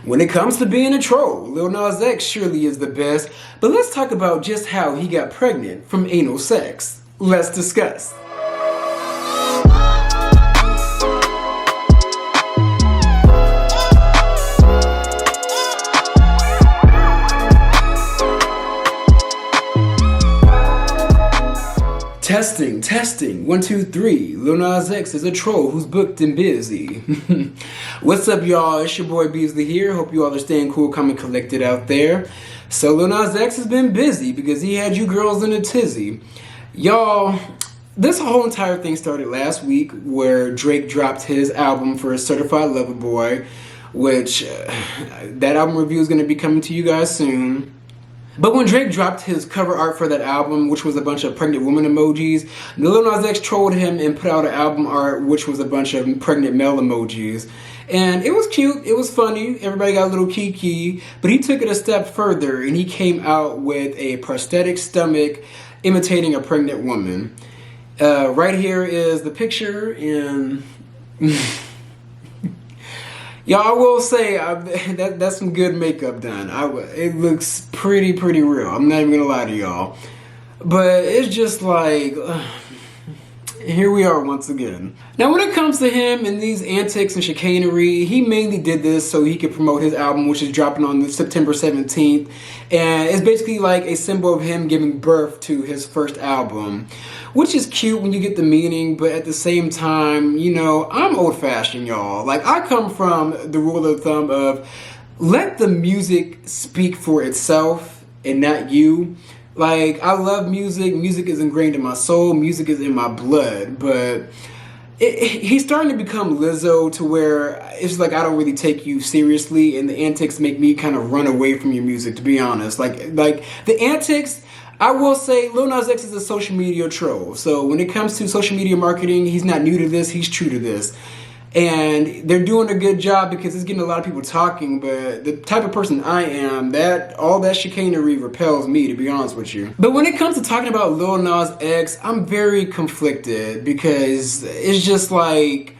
When it comes to being a troll, Lil Nas X surely is the best, but let's talk about just how he got pregnant from anal sex. Let's discuss. Testing, 1, 2, 3. Lil Nas X is a troll who's booked and busy. What's up, y'all? It's your boy Beasley here. Hope you all are staying cool, calm, and collected out there. So Lil Nas X has been busy because he had you girls in a tizzy. Y'all, this whole entire thing started last week where Drake dropped his album for Certified Lover Boy, which that album review is going to be coming to you guys soon. But when Drake dropped his cover art for that album, which was a bunch of pregnant woman emojis, Lil Nas X trolled him and put out an album art which was a bunch of pregnant male emojis. And it was cute, it was funny, everybody got a little kiki, but he took it a step further and he came out with a prosthetic stomach imitating a pregnant woman. Right here is the picture, and y'all, I will say that's some good makeup done. It looks pretty real. I'm not even gonna lie to y'all, but it's just like here we are once again. Now, when it comes to him and these antics and chicanery, he mainly did this so he could promote his album, which is dropping on September 17th, and it's basically like a symbol of him giving birth to his first album, which is cute when you get the meaning, but at the same time, you know, I'm old-fashioned, y'all. Like, I come from the rule of thumb of let the music speak for itself and not you. Like, I love music. Music is ingrained in my soul. Music is in my blood. But he's starting to become Lizzo to where it's like I don't really take you seriously, and the antics make me kind of run away from your music, to be honest. Like the antics, I will say Lil Nas X is a social media troll. So when it comes to social media marketing, he's not new to this. He's true to this. And they're doing a good job because it's getting a lot of people talking, but the type of person I am, all that chicanery repels me, to be honest with you. But when it comes to talking about Lil Nas X, I'm very conflicted because it's just like,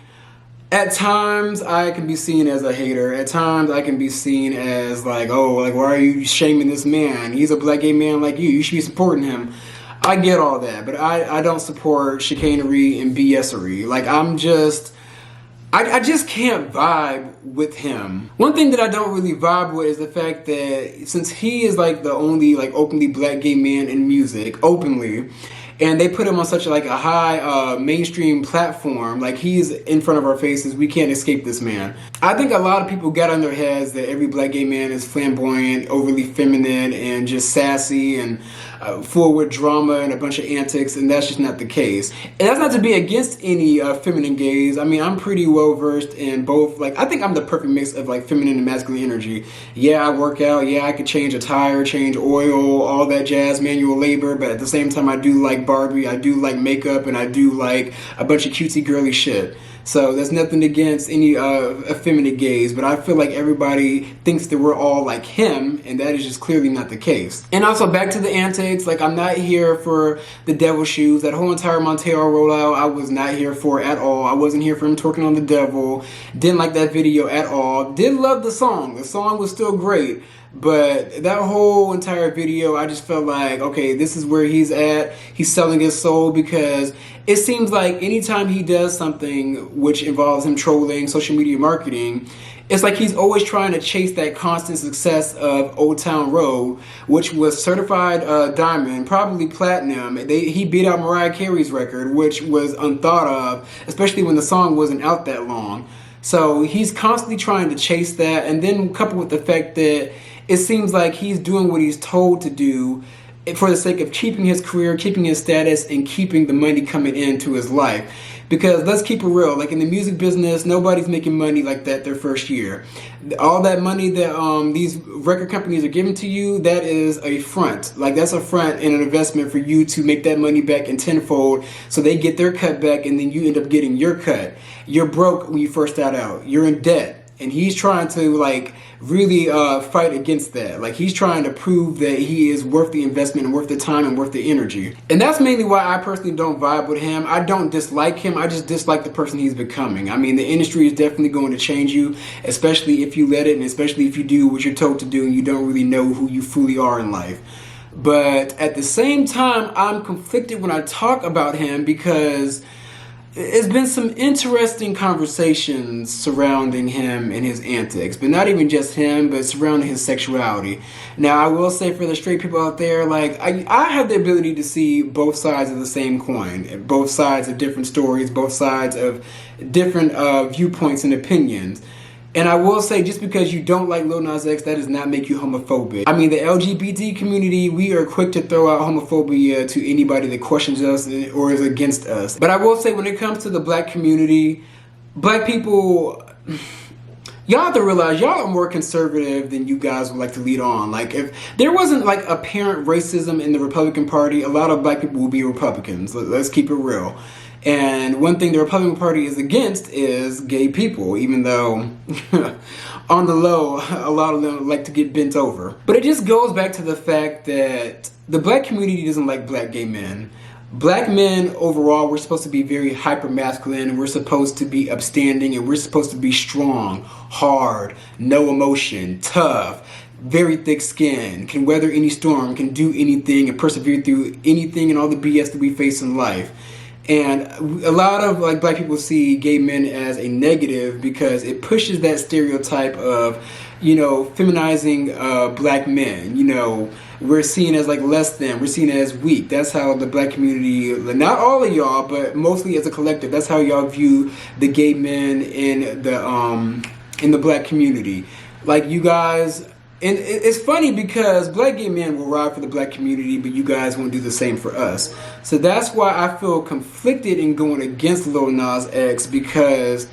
at times I can be seen as a hater. At times I can be seen as like, oh, like, why are you shaming this man? He's a black gay man like you. You should be supporting him. I get all that, but I don't support chicanery and BSery. Like, I just can't vibe with him. One thing that I don't really vibe with is the fact that since he is like the only like openly black gay man in music, openly, and they put him on such like a high mainstream platform, like he's in front of our faces, we can't escape this man. I think a lot of people got on their heads that every black gay man is flamboyant, overly feminine, and just sassy and full with drama and a bunch of antics, and that's just not the case. And that's not to be against any feminine gays. I mean, I'm pretty well versed in both. Like, I think I'm the perfect mix of like feminine and masculine energy. Yeah, I work out. Yeah, I could change a tire, change oil, all that jazz, manual labor. But at the same time, I do like Barbie, I do like makeup, and I do like a bunch of cutesy girly shit. So there's nothing against any effeminate gays, but I feel like everybody thinks that we're all like him, and that is just clearly not the case. And also, back to the antics, like, I'm not here for the devil shoes. That whole entire Montero rollout, I was not here for at all. I wasn't here for him twerking on the devil. Didn't like that video at all. Did love the song. The song was still great. But that whole entire video, I just felt like, okay, this is where he's at. He's selling his soul, because it seems like anytime he does something which involves him trolling, social media marketing, it's like he's always trying to chase that constant success of Old Town Road, which was certified diamond, probably platinum. He beat out Mariah Carey's record, which was unthought of, especially when the song wasn't out that long. So he's constantly trying to chase that, and then coupled with the fact that it seems like he's doing what he's told to do for the sake of keeping his career, keeping his status, and keeping the money coming into his life. Because let's keep it real, like in the music business, nobody's making money like that their first year. All that money that these record companies are giving to you, that is a front. Like, that's a front and an investment for you to make that money back in tenfold, so they get their cut back, and then you end up getting your cut. You're broke when you first start out. You're in debt. And he's trying to like really fight against that. Like he's trying to prove that he is worth the investment and worth the time and worth the energy. And that's mainly why I personally don't vibe with him. I don't dislike him. I just dislike the person he's becoming. I mean, the industry is definitely going to change you, especially if you let it, and especially if you do what you're told to do and you don't really know who you fully are in life. But at the same time, I'm conflicted when I talk about him because it's been some interesting conversations surrounding him and his antics, but not even just him, but surrounding his sexuality. Now, I will say for the straight people out there, like, I have the ability to see both sides of the same coin, both sides of different stories, both sides of different viewpoints and opinions. And I will say, just because you don't like Lil Nas X, that does not make you homophobic. I mean, the LGBT community, we are quick to throw out homophobia to anybody that questions us or is against us. But I will say, when it comes to the black community, black people, y'all have to realize y'all are more conservative than you guys would like to lead on. Like, if there wasn't like apparent racism in the Republican Party, a lot of black people would be Republicans. Let's keep it real. And one thing the Republican Party is against is gay people, even though on the low, a lot of them like to get bent over. But it just goes back to the fact that the black community doesn't like black gay men. Black men overall, we're supposed to be very hyper masculine, and we're supposed to be upstanding, and we're supposed to be strong, hard, no emotion, tough, very thick skin, can weather any storm, can do anything, and persevere through anything and all the BS that we face in life. And a lot of like black people see gay men as a negative because it pushes that stereotype of, you know, feminizing black men. You know, we're seen as like less than, we're seen as weak. That's how the black community, not all of y'all, but mostly as a collective, that's how y'all view the gay men in the black community. Like, you guys. And it's funny because black gay men will ride for the black community, but you guys won't do the same for us. So that's why I feel conflicted in going against Lil Nas X, because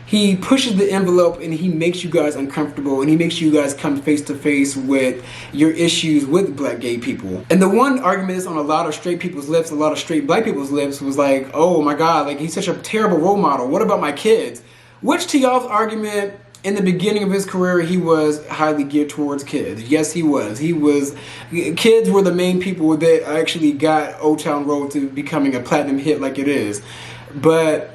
he pushes the envelope and he makes you guys uncomfortable, and he makes you guys come face to face with your issues with black gay people. And the one argument that's on a lot of straight people's lips, a lot of straight black people's lips, was like, oh my God, like, he's such a terrible role model. What about my kids? Which, to y'all's argument, in the beginning of his career, he was highly geared towards kids. Yes, he was. Kids were the main people that actually got Old Town Road to becoming a platinum hit like it is. But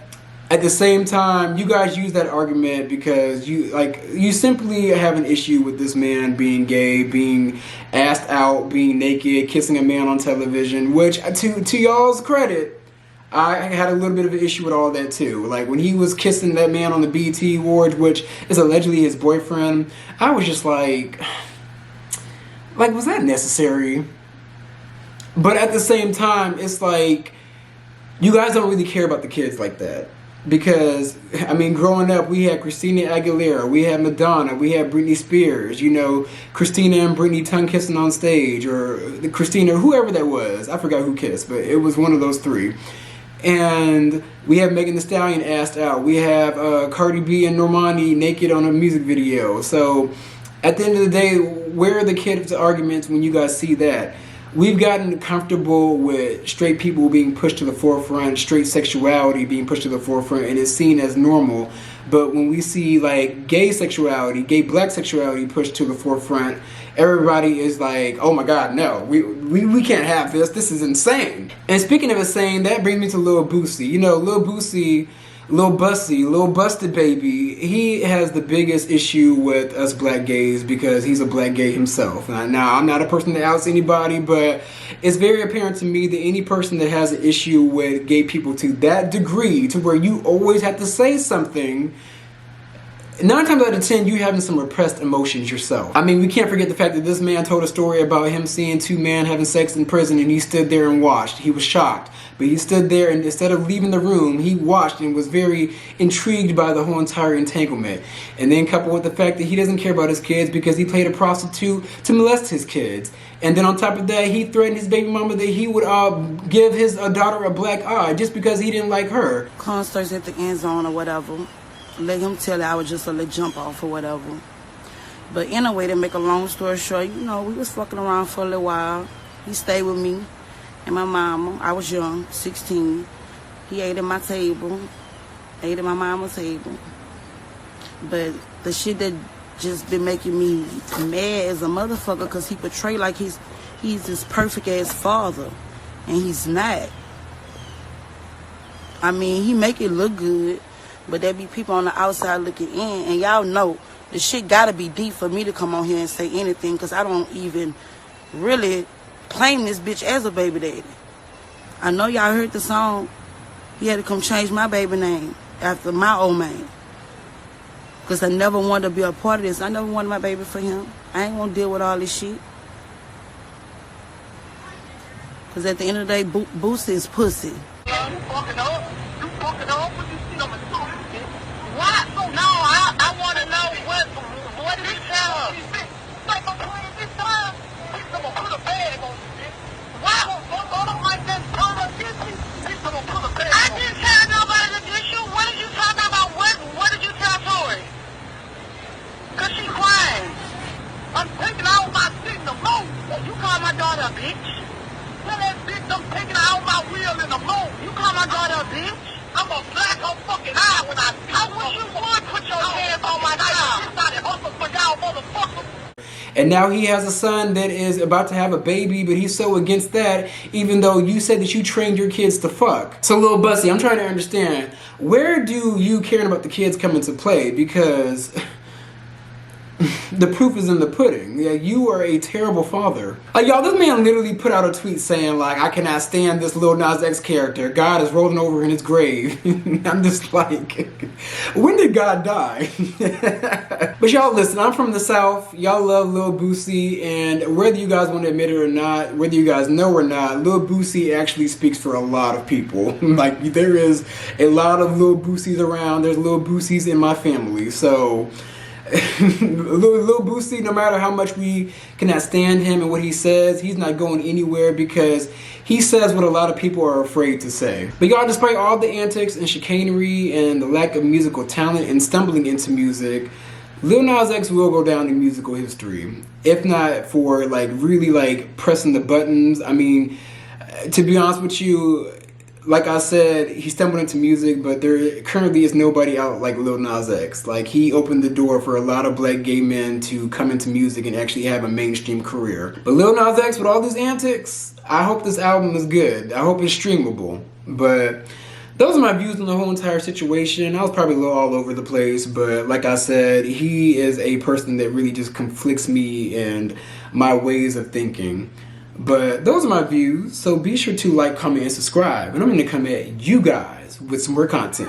at the same time, you guys use that argument because you simply have an issue with this man being gay, being asked out, being naked, kissing a man on television, which, to y'all's credit, I had a little bit of an issue with all that too. Like, when he was kissing that man on the BET Awards, which is allegedly his boyfriend, I was just like, was that necessary? But at the same time, it's like, you guys don't really care about the kids like that. Because, I mean, growing up, we had Christina Aguilera, we had Madonna, we had Britney Spears, you know, Christina and Britney tongue kissing on stage, or Christina, whoever that was. I forgot who kissed, but it was one of those three. And we have Megan Thee Stallion asked out. We have Cardi B and Normani naked on a music video. So at the end of the day, where are the kids' arguments when you guys see that? We've gotten comfortable with straight people being pushed to the forefront, straight sexuality being pushed to the forefront, and it's seen as normal. But when we see like gay sexuality, gay black sexuality pushed to the forefront, everybody is like, oh my God, no, we can't have this. This is insane. And speaking of insane, that brings me to Lil Boosie. You know, Lil Boosie, Lil Busted Baby, he has the biggest issue with us black gays because he's a black gay himself. Now, I'm not a person that outs anybody, but it's very apparent to me that any person that has an issue with gay people to that degree, to where you always have to say something, 9 times out of 10, you having some repressed emotions yourself. I mean, we can't forget the fact that this man told a story about him seeing 2 men having sex in prison, and he stood there and watched. He was shocked, but he stood there, and instead of leaving the room, he watched and was very intrigued by the whole entire entanglement. And then coupled with the fact that he doesn't care about his kids because he paid a prostitute to molest his kids. And then on top of that, he threatened his baby mama that he would give his daughter a black eye just because he didn't like her. Concerts at the end zone or whatever. Let him tell it I was just a little jump off or whatever. But anyway, to make a long story short, you know, we was fucking around for a little while. He stayed with me and my mama. I was young, 16. He ate at my table, ate at my mama's table. But the shit that just been making me mad as a motherfucker, because he portray like he's this perfect ass father, and he's not. I mean, he make it look good, but there be people on the outside looking in, and y'all know the shit gotta be deep for me to come on here and say anything, because I don't even really claim this bitch as a baby daddy. I know y'all heard the song. He had to come change my baby name after my old man, because I never wanted to be a part of this. I never wanted my baby for him. I ain't gonna deal with all this shit. Because at the end of the day, Boosie is pussy. You fucking up. You fucking up. What you see on my phone? Why? No, I want to know what is this time? Like I'm playing this time. He's gonna put a bag on you, bitch. Why? I'm like that son of Disney. He's gonna put a bag on you. I didn't tell nobody to diss you. What did you talk about? What did you tell Tori? Cause she crying. I'm taking out my shit in the moon. You call my daughter a bitch? Tell that bitch I'm taking out my wheel in the moon. You call my daughter a bitch? I'm gonna black her fucking eye when I wish you would put your hands on my child. And now he has a son that is about to have a baby, but he's so against that, even though you said that you trained your kids to fuck. So Lil Boosie, I'm trying to understand, where do you caring about the kids come into play? Because the proof is in the pudding. Yeah, you are a terrible father. Like, y'all, this man literally put out a tweet saying, like, I cannot stand this Lil Nas X character. God is rolling over in his grave. I'm just like, when did God die? But y'all, listen, I'm from the South. Y'all love Lil Boosie, and whether you guys want to admit it or not, whether you guys know or not, Lil Boosie actually speaks for a lot of people. Like, there is a lot of Lil Boosies around. There's Lil Boosies in my family, so Lil Boosie, no matter how much we cannot stand him and what he says, he's not going anywhere, because he says what a lot of people are afraid to say. But y'all, despite all the antics and chicanery and the lack of musical talent and stumbling into music, Lil Nas X will go down in musical history. If not for like really like pressing the buttons. I mean, to be honest with you, like I said, he stumbled into music, but there currently is nobody out like Lil Nas X. Like, he opened the door for a lot of black gay men to come into music and actually have a mainstream career. But Lil Nas X, with all these antics, I hope this album is good. I hope it's streamable. But those are my views on the whole entire situation. I was probably a little all over the place, but like I said, he is a person that really just conflicts me and my ways of thinking. But those are my views, so be sure to like, comment, and subscribe. And I'm going to come at you guys with some more content.